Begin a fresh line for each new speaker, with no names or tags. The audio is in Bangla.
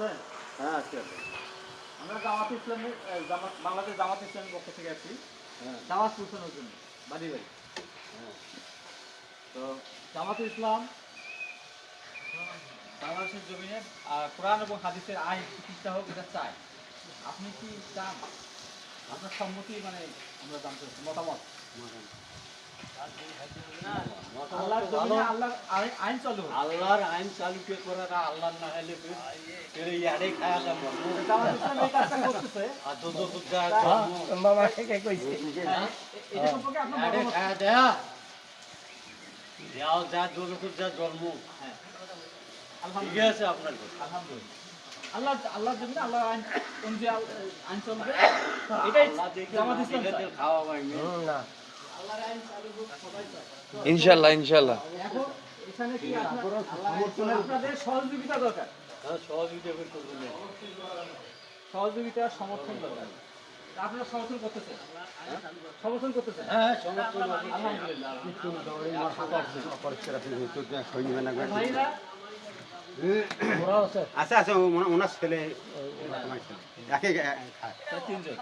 আছেন?
হ্যাঁ আছি আছি।
আমরা জামাত ইসলামের বাংলাদেশ জামাত ইসলামের পক্ষ থেকে আসছি
হ্যাঁ
জামাত পৌঁছানোর জন্য বাড়ি বাড়ি।
হ্যাঁ
তো জামাত ইসলাম বাংলাদেশের জমিনে কোরআন এবং হাদিসের আইন চিকিৎসা হোক এটা চাই। আপনি কি চান? আপনার সম্মতি মানে আমরা জানতে চাচ্ছি মতামত। আল্লাহর জমিনে আল্লাহর আইন চালু হোক।
আল্লাহর আইন চালু কে করে না আল্লাহ না হলে ফিরে ইয়ারে খায়া দাম
জামাত ইসলাম এই কাজটা করতেছে।
আর তো তো যা
মামা থেকে কইছে
এটা সম্পর্কে আপনার
ইয়ারে
মতামত।
খায়া দেয়া যাও যা যতটুক যা জন্ম
হ্যাঁ
ঠিক
আলহামদুলিল্লাহ
আছে আপনার কথা।
আলহামদুলিল্লাহ আল্লাহর জমিনে আল্লাহর আইন অনুযায়ী আইন চলবে এটাই
আল্লাহ দেখে
জামাত ইসলাম চায়।
খাওয়া পাইনি
না
আল্লাহর আইন চালু হোক সবাই চায়।
ইনশাল্লাহ ইনশাল্লাহ
এখন এখানে কি আপনাদের সহযোগিতা দরকার,
সহযোগিতা করতে না
সহযোগিতা সমর্থন দরকার। আপনারা সমর্থন করতেছেন, সমর্থন করতেছেন।
হ্যাঁ সমর্থন
আলহামদুলিল্লাহ
আলহামদুলিল্লাহ
ভাইরা
ওরা আছে
আচ্ছা আচ্ছা ওনার ছেলে একে খায়
তিনজন